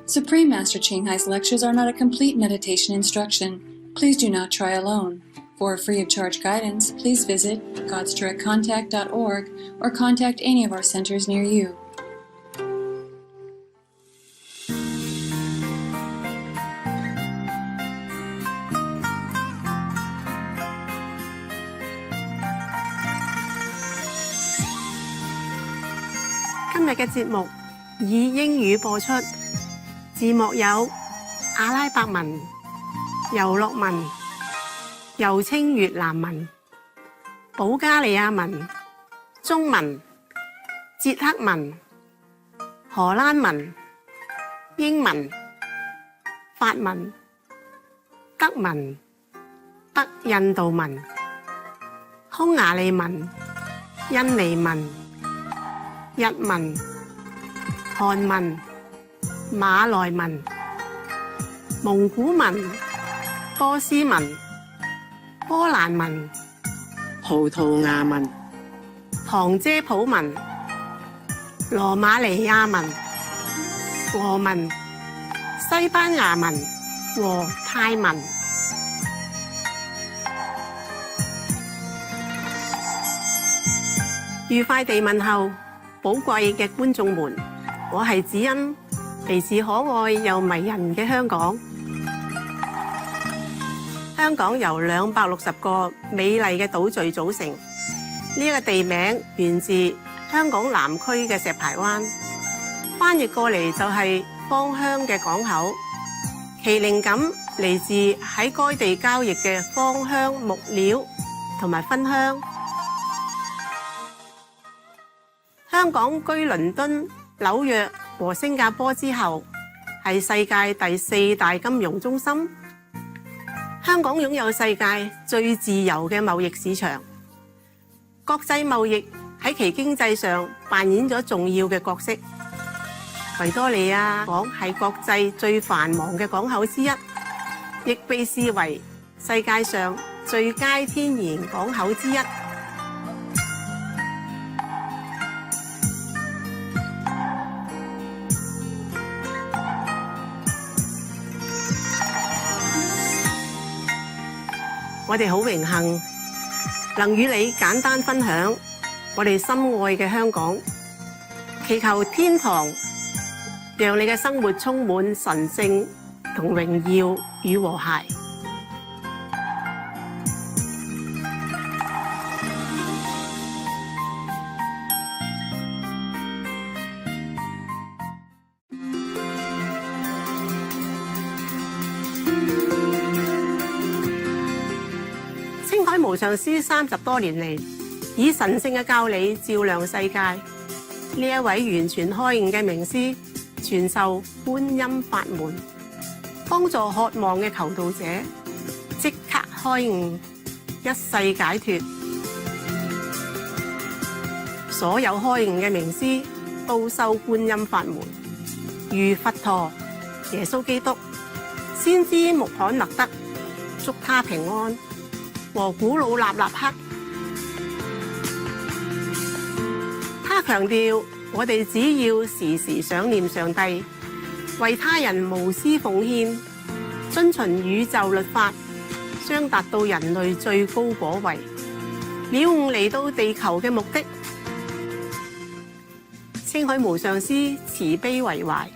Supreme Master Ching Hai's lectures are not a complete meditation instruction. Please do not try alone. For free of charge guidance, please visit godsdirectcontact.org or contact any of our centers near you. 今日嘅節目以英語播出，字幕有阿拉伯文、尤洛文，又稱越南文、保加利亞文、中文、捷克文、荷蘭文、英文、法文、德文、北印度文、匈牙利文、印尼文、日文、韓文、馬來文、蒙古文、波斯文、波蘭文、葡萄牙文、旁遮普文、羅馬尼亞文、俄文、西班牙文和泰文。愉快地問候寶貴嘅觀眾們，我係子欣，嚟自可愛又迷人嘅香港。香港由260個美麗嘅島嶼組成，呢個地名源自香港南區嘅石排灣，翻譯過嚟就係芳香嘅港口，其靈感嚟自喺該地交易嘅芳香木料同埋芬香。香港居倫敦、紐約和新加坡之後，係世界第4大金融中心。香港擁有世界最自由嘅貿易市場，國際貿易喺其經濟上扮演咗重要嘅角色。維多利亞港係國際最繁忙嘅港口之一，亦被視為世界上最佳天然港口之一。我哋好榮幸能與你簡單分享我哋心愛嘅香港，祈求天堂讓你嘅生活充滿神聖同榮耀與和諧。青海無上師30多年嚟，以神聖嘅教理照亮世界。呢一位完全開悟嘅名師，傳授觀音法門，幫助渴望嘅求道者即刻開悟，一世解脫。所有開悟嘅名師都修觀音法門，如佛陀、耶穌基督、先知穆罕默德，祝他平安。和古魯納納克，他強調我哋只要時時想念上帝，為他人無私奉獻，遵循宇宙律法，將達到人類最高果位，了悟嚟到地球嘅目的。青海無上師慈悲為懷，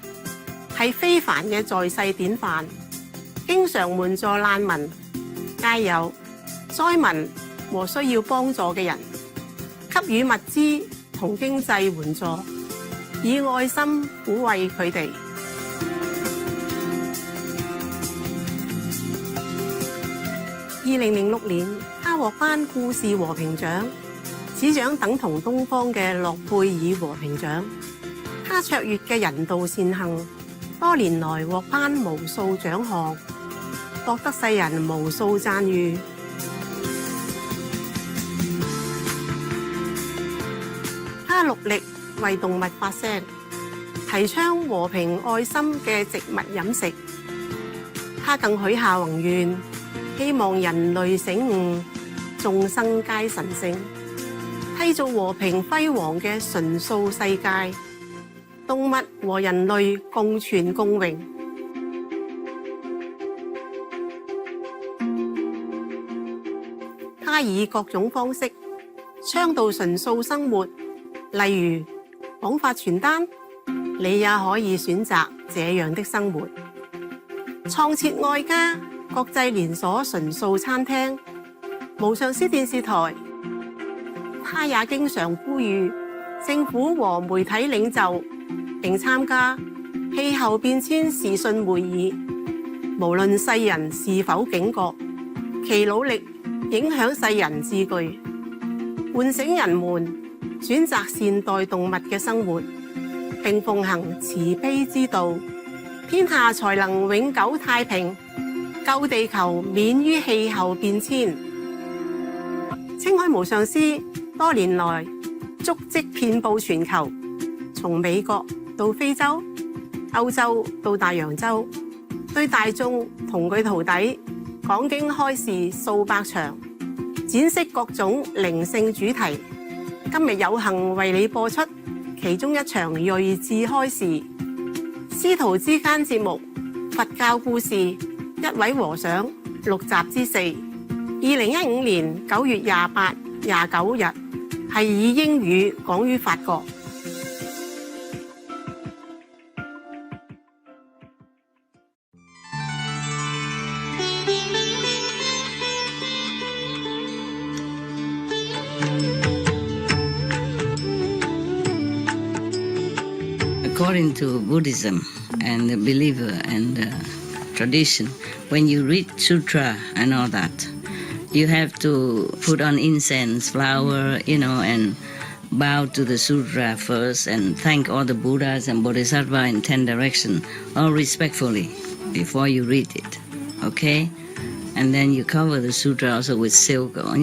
係非凡嘅在世典範，經常援助難民、街友、災民和需要幫助嘅人，給予物資同經濟援助，以愛心撫慰佢哋。2006年，他獲頒故事和平獎，此獎等同東方嘅諾貝爾和平獎。他卓越嘅人道善行，多年來獲頒無數獎項，獲得世人無數讚譽。他努力為動物發聲，提倡和平愛心嘅植物飲食。他更許下宏願，希望人類醒悟，眾生皆神聖，締造和平輝煌嘅純素世界。動物和人類共存共榮。他以各種方式倡導純素生活，例如廣發傳單，你也可以選擇這樣的生活。創設愛家國際連鎖純素餐廳，無上師電視台，他也經常呼籲政府和媒體領袖並參加氣候變遷視訊會議。無論世人是否警覺，其努力影響世人自具，喚醒人們選擇善待動物嘅生活，並奉行慈悲之道，天下才能永久太平，救地球免於氣候變遷。青海無上師多年來足跡遍佈全球，從美國到非洲、歐洲到大洋洲，對大眾同佢徒弟講經開示數百場，展示各種靈性主題。今日有幸為你播出其中一場睿智開示，師徒之間節目《佛教故事》一位和尚6集之4。2015年9月28、29日係以英語講於法國。According to Buddhism and the believer and the tradition, when you read sutra and all that, you have to put on incense, flower, and bow to the sutra first and thank all the Buddhas and Bodhisattvas in 10 directions, all respectfully, before you read it, okay? And then you cover the sutra also with silk or,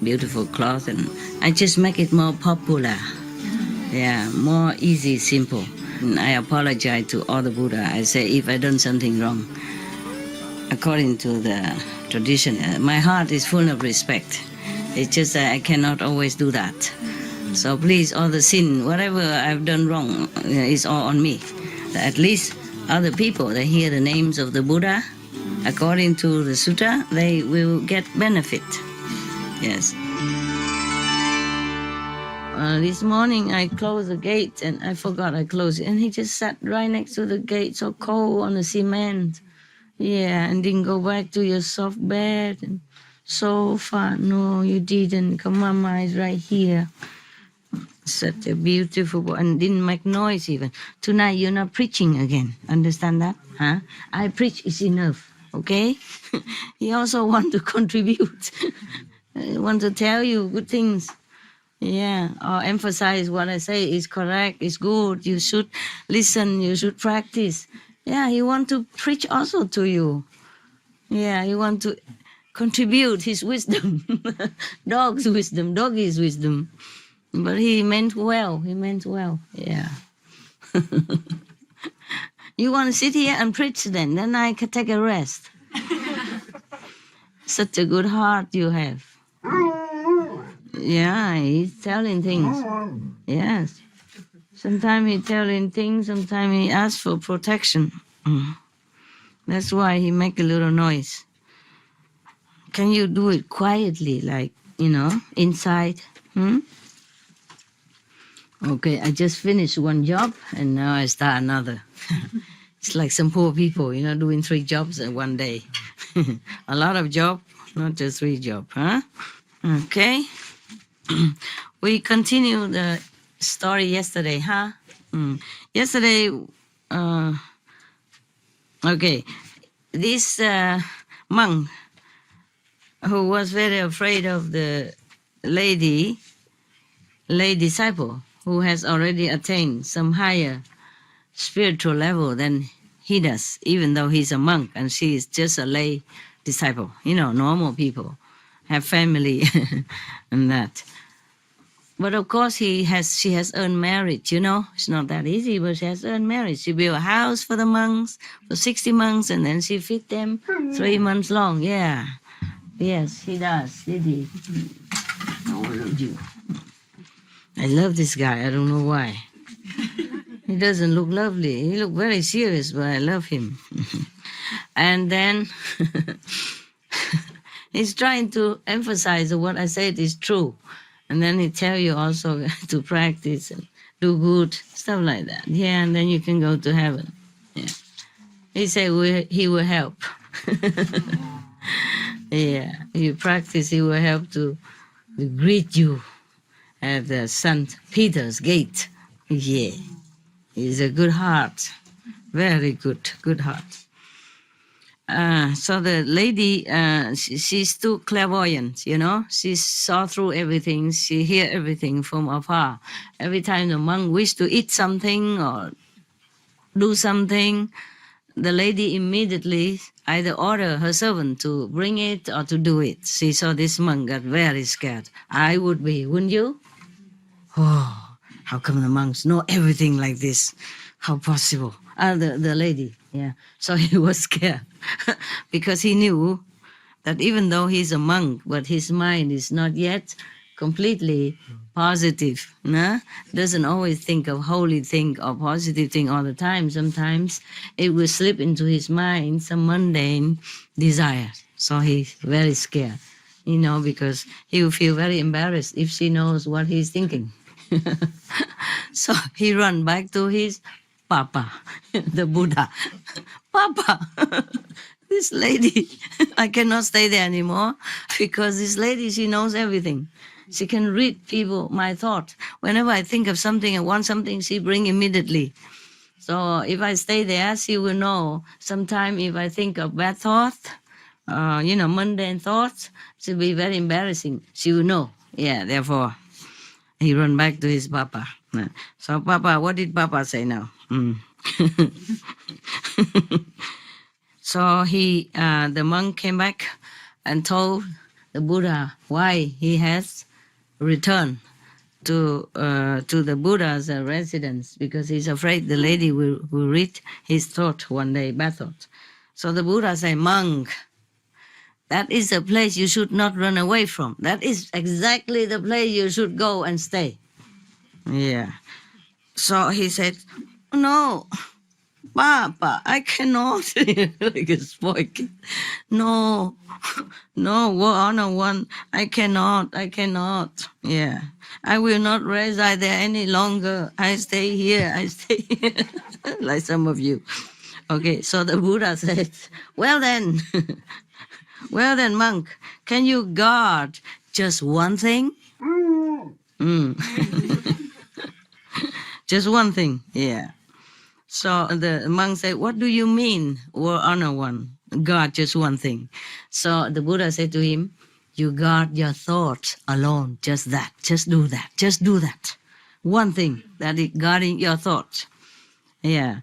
beautiful cloth, and I just make it more popular. Yeah, more easy, simple. And I apologize to all the Buddha. I say if I done something wrong, according to the tradition, my heart is full of respect. It's just that I cannot always do that. So please, all the sin, whatever I've done wrong, is all on me. At least other people, they hear the names of the Buddha, according to the sutta, they will get benefit. Yes. This morning I closed the gate and I forgot I closed it, and he just sat right next to the gate, so cold on the cement. Yeah, and didn't go back to your soft bed and sofa. No, you didn't. Come, Mama is right here. Such a beautiful boy, and didn't make noise even. Tonight you're not preaching again. Understand that? Huh? I preach is enough, okay? He also want to contribute. Want to tell you good things. Yeah, or emphasize what I say is correct, is good, you should listen, you should practice. Yeah, he want to preach also to you. Yeah, he want to contribute his wisdom, dog's wisdom, doggy's wisdom. But he meant well, yeah. You want to sit here and preach then I can take a rest. Such a good heart you have. Yeah, he's telling things. Yes. Sometimes he's telling things, sometimes he asks for protection. That's why he make a little noise. Can you do it quietly, like, inside? Okay, I just finished one job and now I start another. It's like some poor people, doing 3 jobs in one day. A lot of jobs, not just 3 jobs, huh? Okay. We continue the story yesterday, huh? Yesterday, okay, this monk who was very afraid of the lay disciple who has already attained some higher spiritual level than he does, even though he's a monk and she is just a lay disciple. Normal people have family and that. But of course she has earned merit, It's not that easy, but she has earned merit. She built a house for the monks, for 60 monks, and then she feed them 3 months long. Yeah. Yes, he does. Did he? Oh, look you. I love this guy. I don't know why. He doesn't look lovely. He look very serious, but I love him. And then he's trying to emphasize that what I said is true. And then he tell you also to practice and do good, stuff like that. Yeah, and then you can go to heaven. Yeah. He said he will help. Yeah, you practice, he will help to greet you at the St. Peter's gate. Yeah, he's a good heart. Very good heart. So the lady, she's too clairvoyant, you know. She saw through everything. She hear everything from afar. Every time the monk wished to eat something or do something, the lady immediately either order her servant to bring it or to do it. She saw this monk got very scared. I would be, wouldn't you? Oh, how come the monks know everything like this? How possible? The lady, yeah. So he was scared because he knew that even though he's a monk, but his mind is not yet completely positive. Nah? Doesn't always think of holy thing or positive thing all the time. Sometimes it will slip into his mind some mundane desire. So he's very scared, you know, because he will feel very embarrassed if she knows what he's thinking. So he run back to his Papa, the Buddha. Papa, this lady, I cannot stay there anymore because this lady, she knows everything. She can read people, my thought. Whenever I think of something and want something, she bring immediately. So if I stay there, she will know. Sometime if I think of bad thoughts, mundane thoughts, it will be very embarrassing. She will know. Yeah, therefore, he run back to his Papa. So Papa, what did Papa say now? So the monk came back and told the Buddha why he has returned to the Buddha's residence, because he's afraid the lady will read his thought one day, bad thought. So the Buddha said, monk, that is a place you should not run away from. That is exactly the place you should go and stay. Yeah. So he said, no, Papa, I cannot. Like a spoiled kid. No, honor one, I cannot. Yeah. I will not reside there any longer. I stay here. Like some of you. Okay, so the Buddha said, well then, monk, can you guard just one thing? Just one thing, yeah. So the monk said, what do you mean, honor one? Guard just one thing. So the Buddha said to him, you guard your thoughts alone, just that, just do that. One thing, that is guarding your thoughts. Yeah.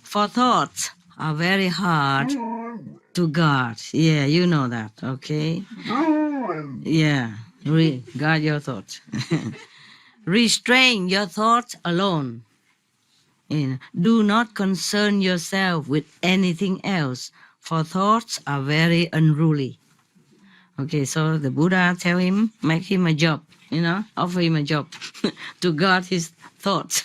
For thoughts are very hard to guard. Yeah, you know that, okay? Yeah, guard your thoughts. Restrain your thoughts alone. Do not concern yourself with anything else, for thoughts are very unruly. Okay, so the Buddha tell him, make him a job, offer him a job to guard his thoughts,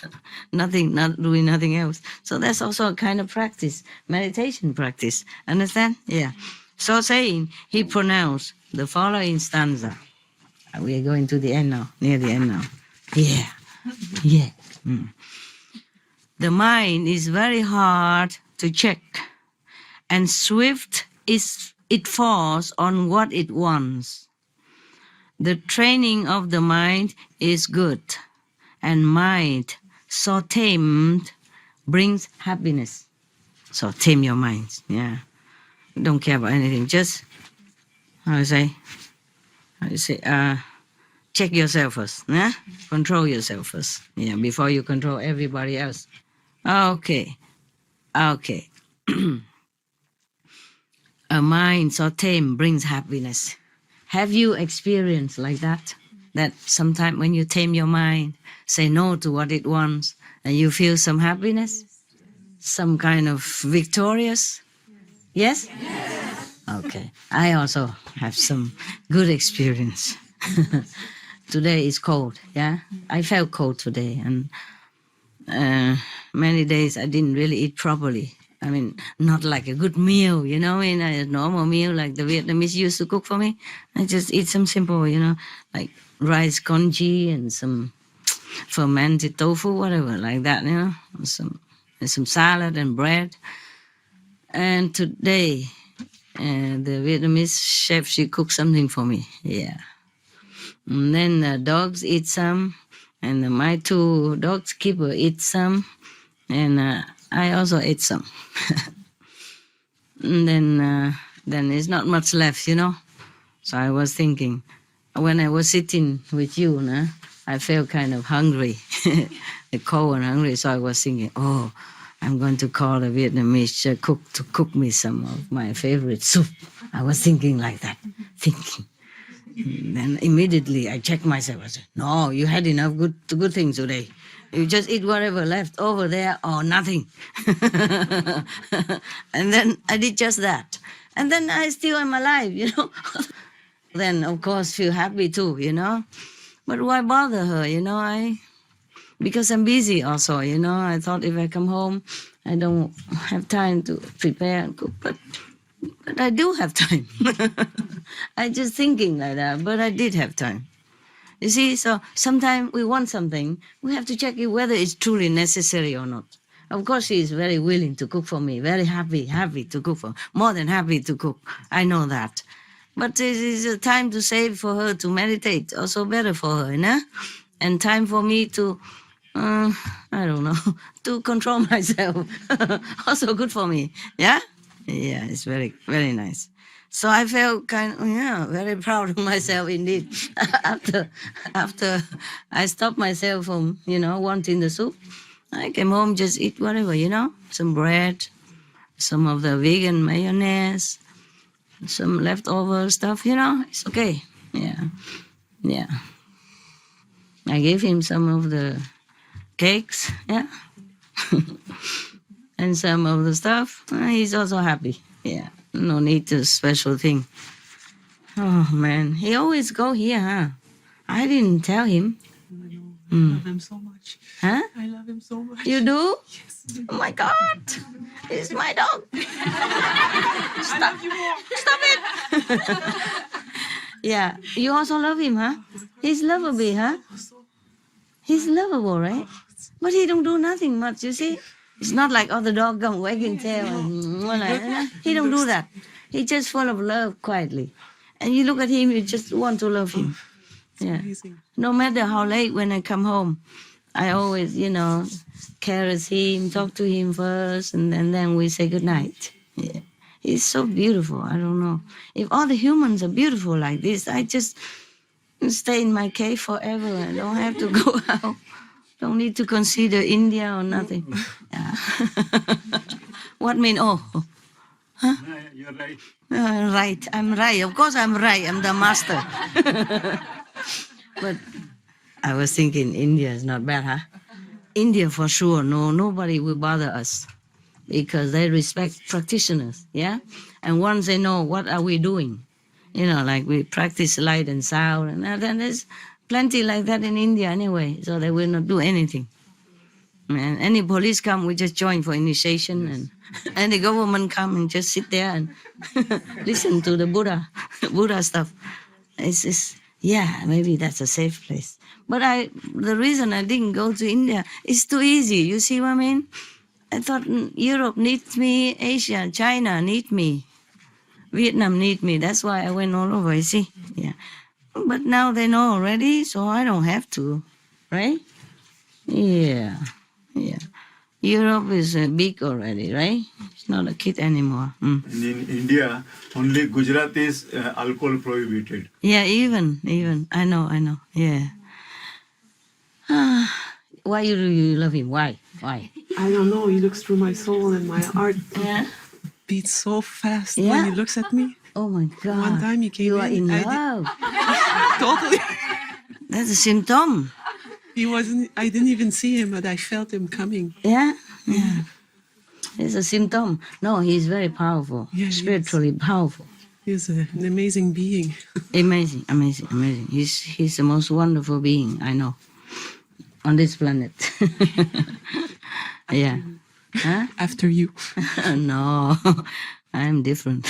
not doing nothing else. So that's also a kind of practice, meditation practice. Understand? Yeah. So saying, he pronounced the following stanza. We are going to the end now, near the end now. Yeah. The mind is very hard to check, and swift is it falls on what it wants. The training of the mind is good, and mind so tamed brings happiness. So tame your mind, yeah. Don't care about anything, just, check yourself first, yeah? Control yourself first, yeah, before you control everybody else. Okay. A mind so tame brings happiness. Have you experienced like that? That sometimes when you tame your mind, say no to what it wants, and you feel some happiness? Some kind of victorious? Yes? Okay. I also have some good experience. Today is cold, yeah? I felt cold today, and many days I didn't really eat properly. I mean, not like a good meal, you know, in a normal meal like the Vietnamese used to cook for me. I just eat some simple, you know, like rice congee and some fermented tofu, whatever, like that, you know, some salad and bread. And today, the Vietnamese chef, she cooked something for me, yeah. And then the dogs eat some, and my 2 dogs keeper eat some, and I also ate some. And then there's not much left, you know. So I was thinking, when I was sitting with you, I felt kind of hungry, cold and hungry. So I was thinking, oh, I'm going to call a Vietnamese cook to cook me some of my favorite soup. I was thinking like that, thinking. And then immediately I checked myself. I said, no, you had enough good things today. You just eat whatever left over there or nothing. And then I did just that. And then I still am alive, you know. Then, of course, feel happy too, you know. But why bother her, you know? Because I'm busy also, you know. I thought if I come home, I don't have time to prepare and cook. But I do have time. I'm just thinking like that, but I did have time. You see, so sometimes we want something, we have to check it whether it's truly necessary or not. Of course, she is very willing to cook for me, very happy to cook for me, more than happy to cook. I know that. But it is a time to save for her to meditate, also better for her, you know? And time for me to, I don't know, to control myself, also good for me, yeah? Yeah, it's very, very nice. So I felt very proud of myself indeed. After I stopped myself from, you know, wanting the soup, I came home, just eat whatever, you know, some bread, some of the vegan mayonnaise, some leftover stuff, you know, it's okay. Yeah. I gave him some of the cakes, yeah, and some of the stuff. He's also happy, yeah. No need to special thing. Oh, man. He always go here, huh? I didn't tell him. I know. I love him so much. Huh? I love him so much. You do? Yes. Oh, my God. He's my dog. I love you more. Stop it. Yeah. You also love him, huh? He's lovable, huh? He's lovable, right? But he don't do nothing much, you see? It's not like other dog come wagging tail. He don't do that. He just full of love quietly. And you look at him, you just want to love him. Yeah. Amazing. No matter how late when I come home, I always, you know, caress him, talk to him first, and then we say goodnight. Yeah. He's so beautiful. I don't know. If all the humans are beautiful like this, I just stay in my cave forever. I don't have to go out. Don't need to consider India or nothing. Yeah. What mean? Oh, huh? You're right. Right. I'm right. Of course I'm right. I'm the master. But I was thinking India is not bad, huh? India for sure. No, nobody will bother us because they respect practitioners. Yeah. And once they know what are we doing, you know, like we practice light and sound, and then there's plenty like that in India anyway, so they will not do anything. And any police come, we just join for initiation, and any government come and just sit there and listen to the Buddha stuff. It's maybe that's a safe place. But the reason I didn't go to India is too easy. You see what I mean? I thought Europe needs me, Asia, China need me, Vietnam need me. That's why I went all over. You see, yeah. But now they know already, so I don't have to, right? Yeah. Europe is big already, right? It's not a kid anymore. And in India, only Gujarat is alcohol prohibited. Yeah, even. I know. Yeah. Why you love him? Why? I don't know. He looks through my soul, and my heart beats so fast when he looks at me. Oh my God. One time he came you are in love. Totally. That's a symptom. He wasn't. I didn't even see him, but I felt him coming. Yeah. It's a symptom. No, he's very powerful. Yeah, spiritually powerful. He's an amazing being. Amazing. He's the most wonderful being I know. on this planet. Yeah. Huh? After you. No, I'm different.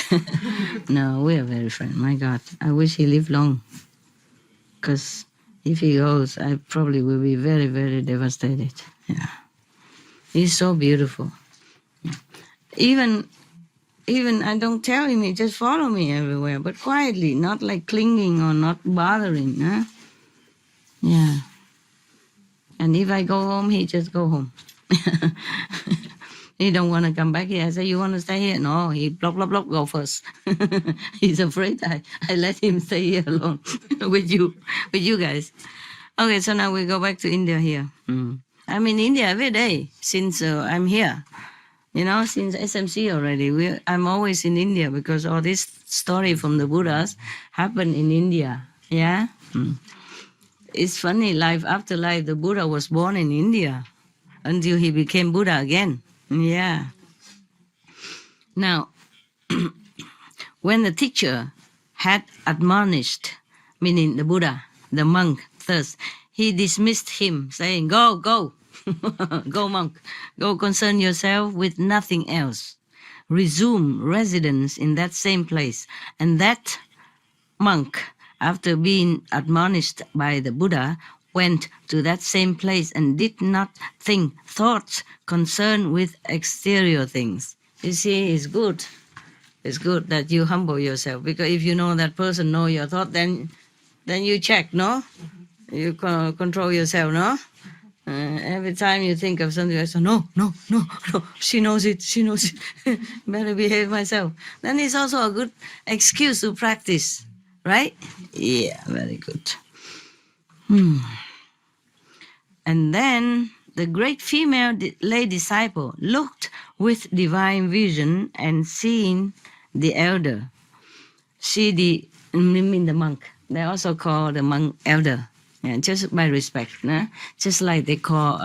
No, we are very friends. My God, I wish he lived long. Because if he goes, I probably will be very, very devastated. Yeah. He's so beautiful. Even I don't tell him, he just follow me everywhere, but quietly, not like clinging or not bothering. Huh? Yeah. And if I go home, he just go home. He don't want to come back here. I say, you want to stay here? No, he block, go first. He's afraid I let him stay here alone with you guys. Okay, so now we go back to India here. I'm in India every day since I'm here. You know, since SMC already. I'm always in India because all this story from the Buddhas happened in India. Yeah? It's funny, life after life, the Buddha was born in India until he became Buddha again. Yeah. Now, when the teacher had admonished, meaning the Buddha, the monk first, he dismissed him, saying, go, go monk, go concern yourself with nothing else. Resume residence in that same place. And that monk, after being admonished by the Buddha, went to that same place and did not think thoughts concerned with exterior things. You see, it's good. It's good that you humble yourself, because if you know that person know your thought, then you check, no? You control yourself, no? Every time you think of something, I say, no, she knows it. Better behave myself. Then it's also a good excuse to practice, right? Yeah, very good. And then the great female lay disciple looked with divine vision and seeing the elder. The monk. They also call the monk elder, just by respect. Just like they call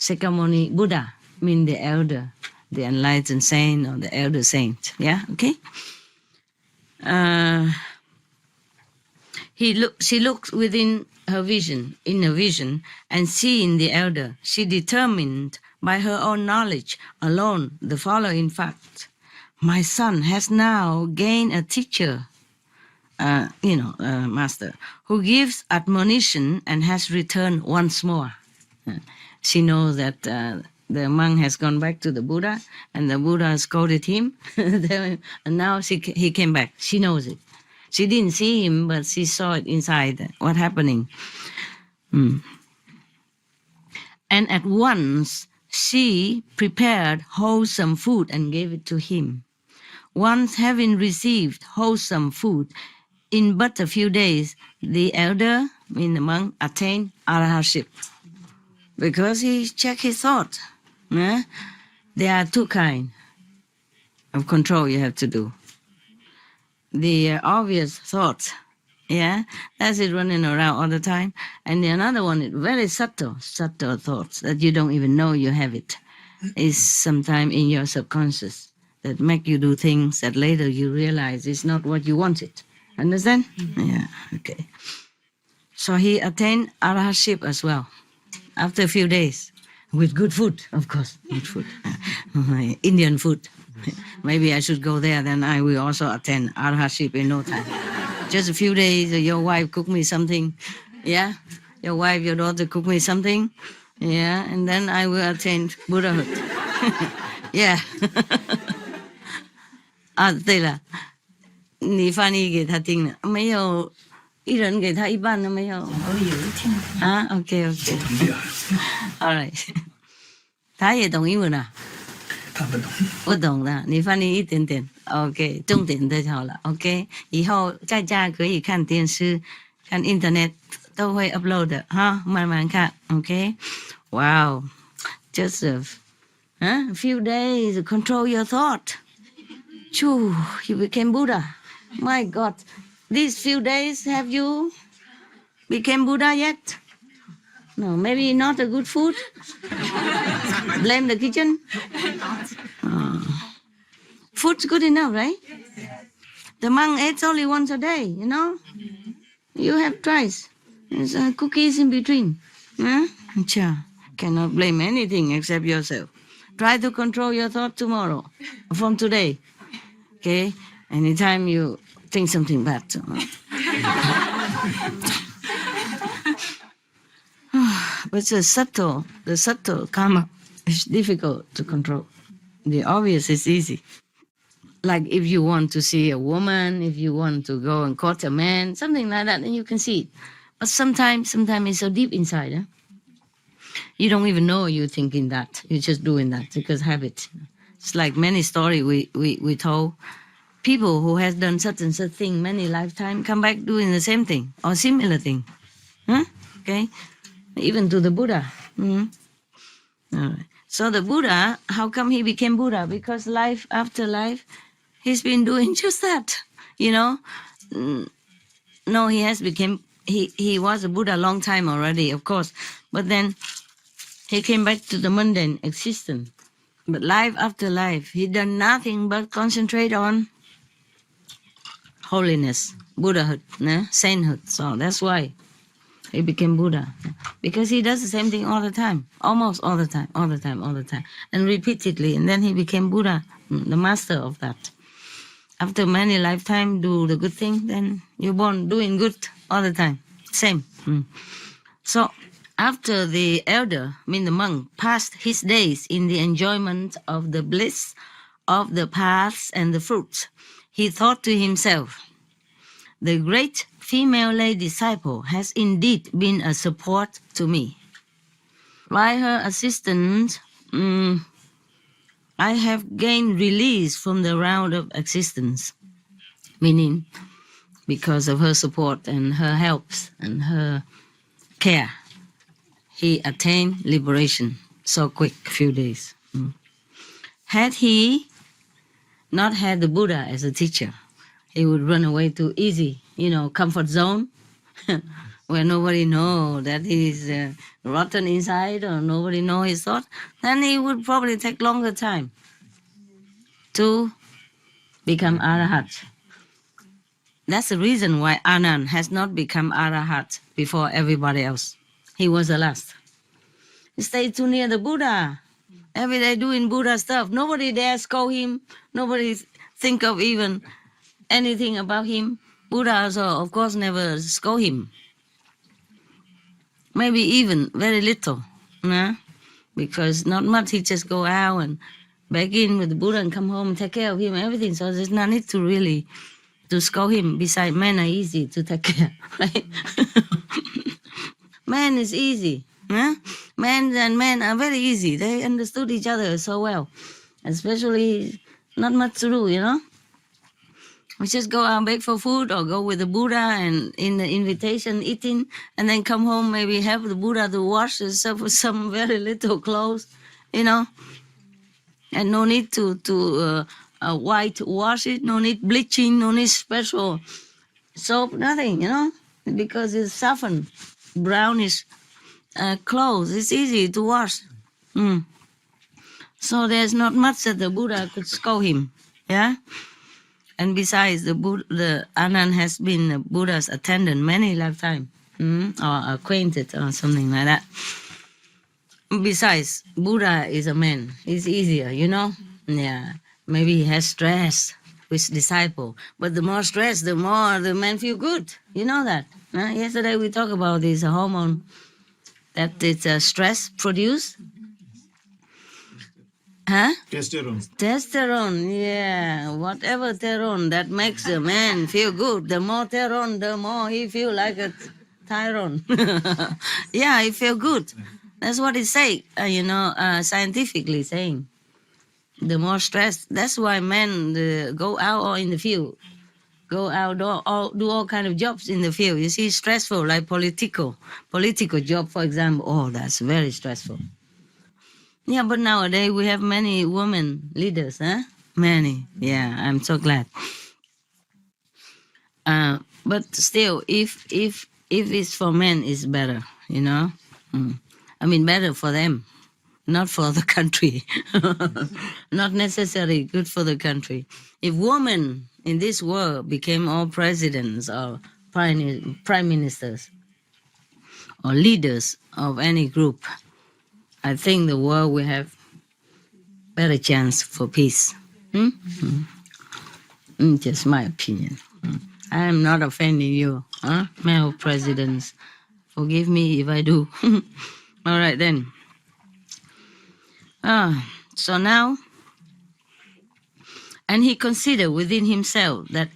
Sakyamuni Buddha, mean the elder, the enlightened saint or the elder saint. Yeah, okay? She looked within her vision, and seeing the elder, she determined by her own knowledge alone the following fact: my son has now gained a teacher, master, who gives admonition and has returned once more. She knows that the monk has gone back to the Buddha, and the Buddha scolded him, and now he came back. She knows it. She didn't see him, but she saw it inside, what happening. And at once, she prepared wholesome food and gave it to him. Once having received wholesome food, in but a few days, the elder, meaning the monk, attained arahantship. Because he checked his thought. There are two kinds of control you have to do. The obvious thoughts, that's it running around all the time. And the another one is very subtle thoughts that you don't even know you have it. It's sometime in your subconscious that make you do things that later you realize is not what you wanted. Understand? Yeah, okay. So he attained arahantship as well, after a few days, with good food, of course, good food. Indian food. Maybe I should go there, then I will also attend arahantship in no time. Just a few days, your wife cook me something, yeah? Your wife, your daughter cook me something, yeah? And then I will attain Buddhahood. Yeah. 对了，你翻译给他听了没有？一人给他一半了没有？我有听啊 ，OK， All right， 他也懂英文啊？他不懂，不懂的，你翻译一点点 ，OK， 重点的就好了 ，OK。以后在家可以看电视、看 Internet 都会 upload 的哈，慢慢看 ，OK。Wow， just a few days to control your thought. Choo, you became Buddha. My God, these few days have you became Buddha yet? No, maybe not a good food. Blame the kitchen. Food's good enough, right? The monk eats only once a day, you know. You have twice. There's cookies in between. Huh? Cha, cannot blame anything except yourself. Try to control your thought tomorrow, from today. Okay? Anytime you think something bad. But the subtle karma is difficult to control. The obvious is easy. Like if you want to see a woman, if you want to go and court a man, something like that, then you can see it. But sometimes it's so deep inside. You don't even know you're thinking that. You're just doing that because habit. It's like many stories we told. People who has done such and such thing many lifetimes come back doing the same thing or similar thing. Huh? Okay? Even to the Buddha. All right. So the Buddha, how come he became Buddha? Because life after life, he's been doing just that. You know? No, he was a Buddha a long time already, of course. But then he came back to the mundane existence. But life after life, he done nothing but concentrate on holiness, Buddhahood, sainthood. So that's why he became Buddha. Because he does the same thing all the time, almost all the time, and repeatedly. And then he became Buddha, the master of that. After many lifetimes do the good thing, then you're born doing good all the time. Same. So after the elder, the monk, passed his days in the enjoyment of the bliss of the paths and the fruits, he thought to himself, the great female lay disciple has indeed been a support to me. By her assistance, I have gained release from the round of existence. Meaning, because of her support and her helps and her care, he attained liberation so quick, few days. Had he not had the Buddha as a teacher, he would run away to easy, comfort zone, where nobody know that he's rotten inside or nobody know his thought. Then he would probably take longer time to become Arahat. That's the reason why Anand has not become Arahat before everybody else. He was the last. He stayed too near the Buddha. Every day doing Buddha stuff. Nobody dare scold him. Nobody think of even anything about him. Buddha also, of course, never scold him. Maybe even very little. Because not much. He just go out and back in with the Buddha and come home and take care of him and everything. So there's no need to really to scold him. Besides, men are easy to take care, right? Man is easy. Men and men are very easy. They understood each other so well. Especially not much to do, We just go out and beg for food or go with the Buddha and in the invitation eating and then come home, maybe help the Buddha to wash himself with some very little clothes, And no need to whitewash it, no need bleaching, no need special soap, nothing, because it's softened, brownish clothes. It's easy to wash. So there's not much that the Buddha could scold him, And besides, the Anand has been the Buddha's attendant many lifetimes, or acquainted or something like that. Besides, Buddha is a man. It's easier, Yeah, maybe he has stress with disciple, but the more stress, the more the man feel good. You know that. Yesterday we talked about this hormone that it's stress produced. Testosterone, yeah. Whatever testosterone that makes the man feel good. The more testosterone, the more he feel like a tyrant. Yeah, he feel good. That's what it say, scientifically saying. The more stress, that's why men go out or in the field, go out do all kind of jobs in the field. You see, stressful, like political job, for example. Oh, that's very stressful. Yeah, but nowadays we have many women leaders, Many. Yeah, I'm so glad. But still, if it's for men, it's better, better for them, not for the country. Not necessarily good for the country. If women in this world became all presidents or prime ministers, or leaders of any group, I think the world will have better chance for peace. Just my opinion. I am not offending you, male presidents. Forgive me if I do. All right then. So now, and he considered within himself that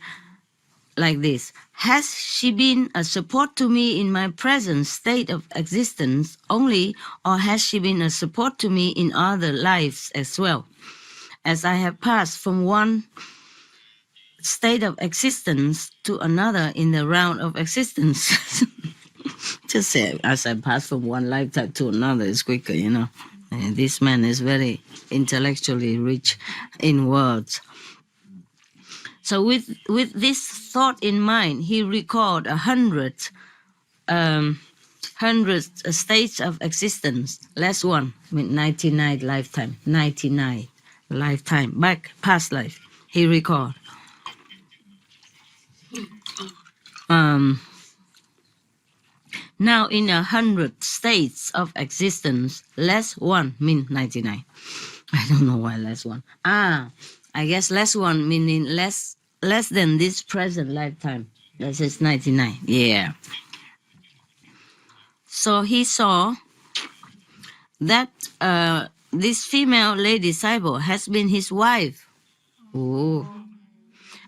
like this: has she been a support to me in my present state of existence only, or has she been a support to me in other lives as well? As I have passed from one state of existence to another in the round of existence. Just say, as I pass from one lifetime to another, is quicker, you know. And this man is very intellectually rich in words. So with this thought in mind, he recalled 100 states of existence, less one, I mean 99 lifetime, 99 lifetime, back, past life, he recalled. Now in 100 states of existence, less one means 99. I don't know why less one. I guess less one meaning less than this present lifetime. That is 99. Yeah. So he saw that this female lady disciple has been his wife. Oh.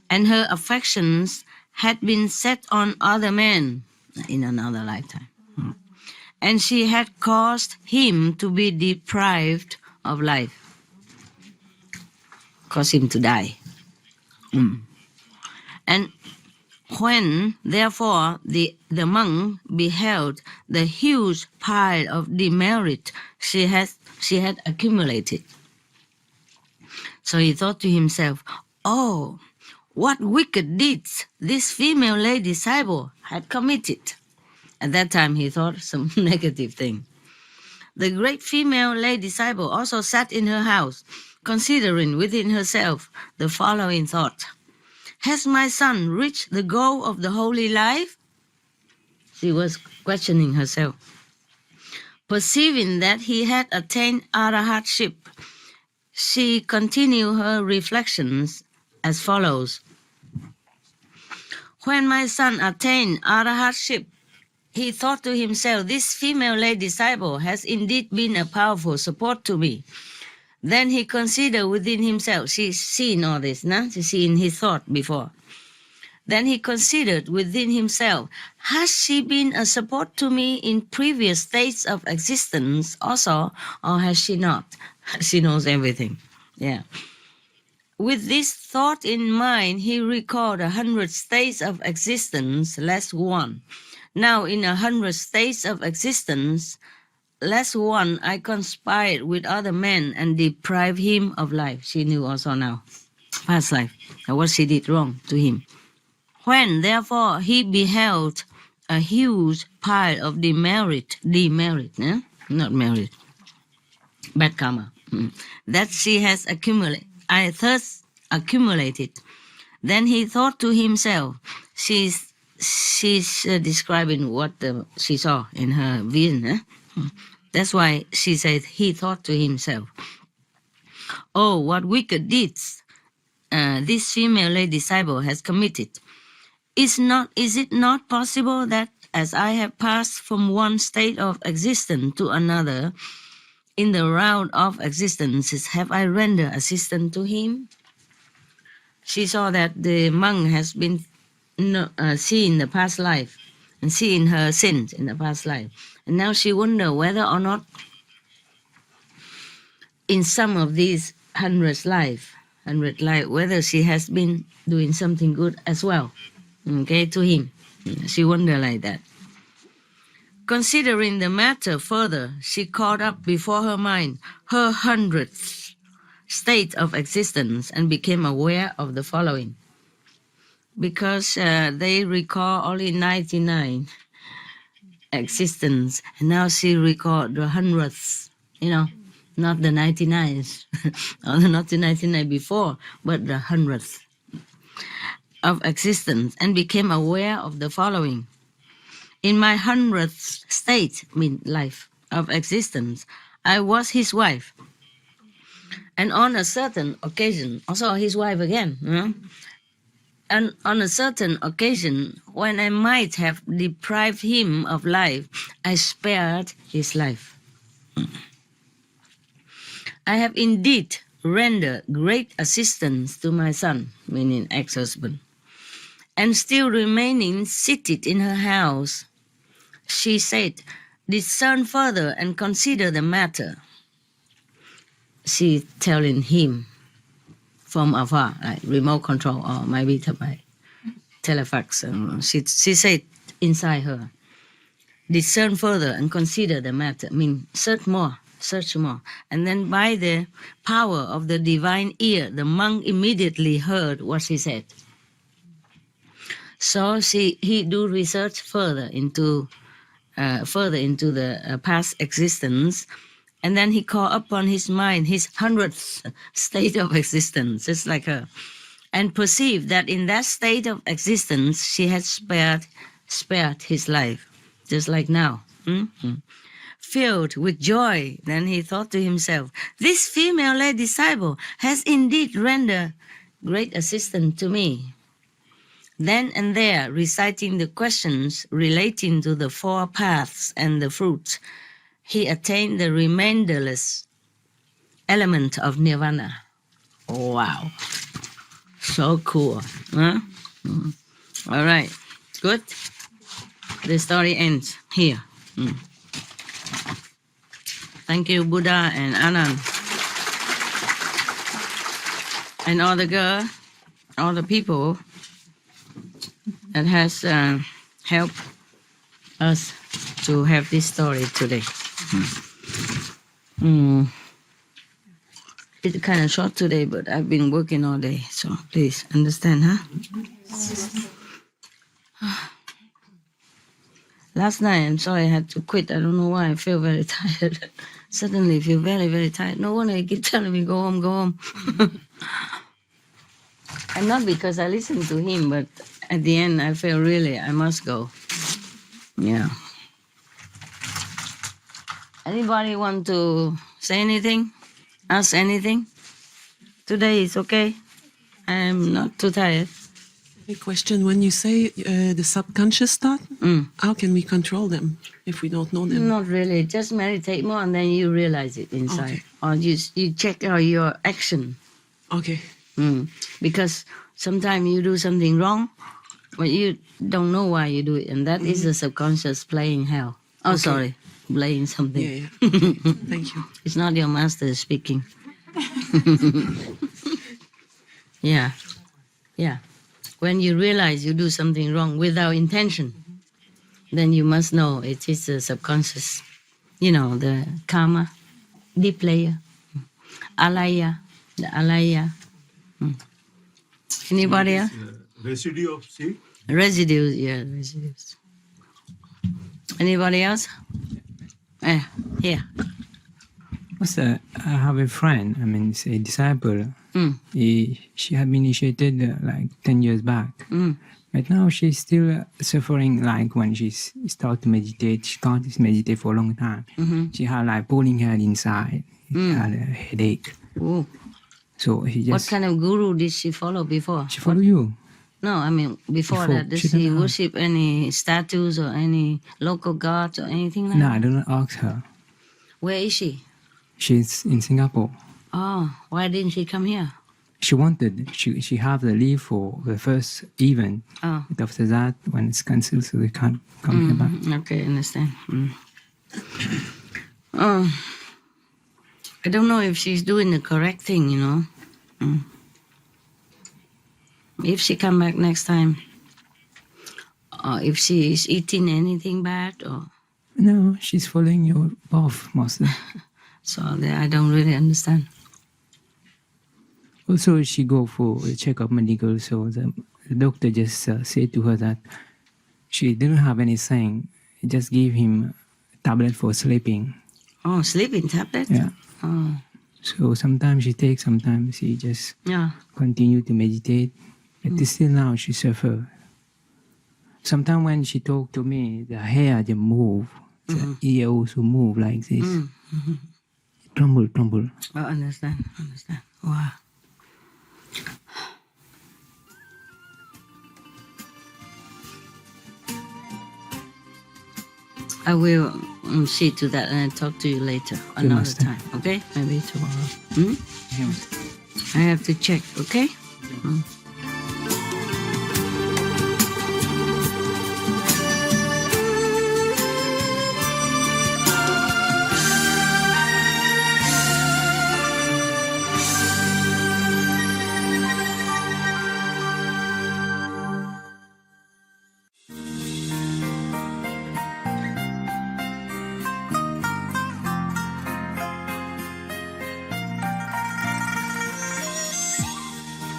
And her affections had been set on other men in another lifetime. And she had caused him to be deprived of life. Caused him to die. And when, therefore, the monk beheld the huge pile of demerit she had accumulated, so he thought to himself, oh, what wicked deeds this female lady disciple had committed. At that time, he thought some negative thing. The great female lady disciple also sat in her house, considering within herself the following thought: has my son reached the goal of the holy life? She was questioning herself. Perceiving that he had attained arahatship, she continued her reflections as follows. When my son attained arahatship, he thought to himself, this female lady disciple has indeed been a powerful support to me. Then he considered within himself, she's seen all this, no? She's seen his thought before. Then he considered within himself, has she been a support to me in previous states of existence also, or has she not? She knows everything. Yeah. With this thought in mind, he recalled 100 states of existence, less one. Now in 100 states of existence, less one, I conspired with other men and deprived him of life. She knew also now, past life, what she did wrong to him. When, therefore, he beheld a huge pile of demerit, not merit, bad karma, that she has accumulated, then he thought to himself, she's describing what she saw in her vision. That's why she said he thought to himself, oh, what wicked deeds this female lady disciple has committed. Is it not possible that as I have passed from one state of existence to another in the round of existences, have I rendered assistance to him? She saw that the monk has been seen the past life and seen her sins in the past life. And now she wondered whether or not in some of these 100 life, whether she has been doing something good as well, okay, to him. She wondered like that. Considering the matter further, she called up before her mind her 100th state of existence and became aware of the following. Because they recall only 99 existence, and now she recalled the 100th, not the 99s, or not the 99 before, but the 100th of existence, and became aware of the following. In my 100th state, life of existence, I was his wife. And on a certain occasion, also his wife again, and on a certain occasion, when I might have deprived him of life, I spared his life. I have indeed rendered great assistance to my son, meaning ex-husband, and still remaining seated in her house, she said, discern further and consider the matter. She telling him from afar, like remote control or maybe by telefax. She said inside her, discern further and consider the matter. Search more. And then by the power of the divine ear, the monk immediately heard what she said. So he do research further into the past existence, and then he called upon his mind his 100th state of existence, just like her, and perceived that in that state of existence she had spared his life, just like now. Filled with joy, then he thought to himself, this female lay disciple has indeed rendered great assistance to me. Then and there, reciting the questions relating to the 4 paths and the fruits, he attained the remainderless element of nirvana. Wow. So cool. Huh? All right. Good. The story ends here. Thank you, Buddha and Anand. And all the people that has helped us to have this story today. It's kind of short today, but I've been working all day, so please understand, huh? Last night, I'm sorry I had to quit. I don't know why. I feel very tired. Suddenly feel very, very tired. No wonder I keep telling me, go home. And not because I listened to him, but at the end, I feel really, I must go. Yeah. Anybody want to say anything? Ask anything? Today is okay. I'm not too tired. A question, when you say the subconscious thought, how can we control them if we don't know them? Not really. Just meditate more and then you realize it inside. Okay. Or you check out your action. Okay. Because sometimes you do something wrong, but you don't know why you do it. And that is the subconscious playing hell. Oh, okay. Sorry. Playing something. Yeah. Thank you. It's not your master speaking. Yeah. When you realize you do something wrong without intention, then you must know it is the subconscious, the karma, deep layer, alaya, the alaya. Anybody else? Residue of seed? Residues, yeah, residues. Anybody else? Here. I have a friend, it's a disciple. She had been initiated like 10 years back. But now she's still suffering, like when she starts to meditate, she can't meditate for a long time. She had like pulling head inside. She had a headache. Ooh. So he just... What kind of guru did she follow before? She followed you. No, before that, does she worship any statues or any local gods or anything like that? No, I don't ask her. Where is she? She's in Singapore. Oh, why didn't she come here? She wanted, she have the leave for the first event. Oh. But after that, when it's cancelled, so they can't come here back. Okay, understand. I don't know if she's doing the correct thing, If she come back next time, or if she is eating anything bad, or... No, she's following your path mostly. So I don't really understand. Also, she go for a checkup medical, so the doctor just said to her that she didn't have anything. He just gave him a tablet for sleeping. Oh, sleeping tablet? Yeah. Oh. So sometimes she takes, sometimes she just continue to meditate. But still now she suffers. sometimes when she talked to me, the hair just move. The ear also move like this. Tremble. Oh, understand. Wow. I will see to that and I'll talk to you later, another Master. time, okay? Maybe tomorrow. I have to check, okay? Mm.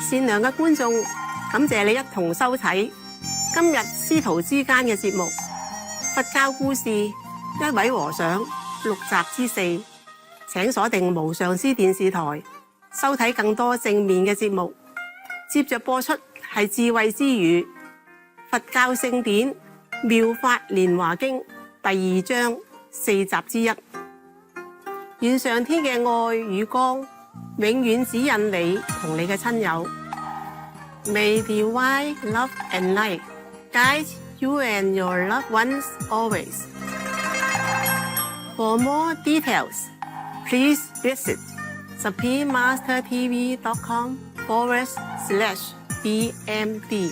善良嘅觀眾，感謝你一同收睇今日師徒之間嘅節目《佛教故事》一位和尚六集之四。請鎖定無上師電視台，收睇更多正面嘅節目。接着播出係智慧之語佛教聖典《妙法蓮華經》第2章4集之一。願上天嘅愛與光永遠指引你同你嘅親友。May divine love and light guide you and your loved ones always. For more details, please visit suprememastertv.com/BMD.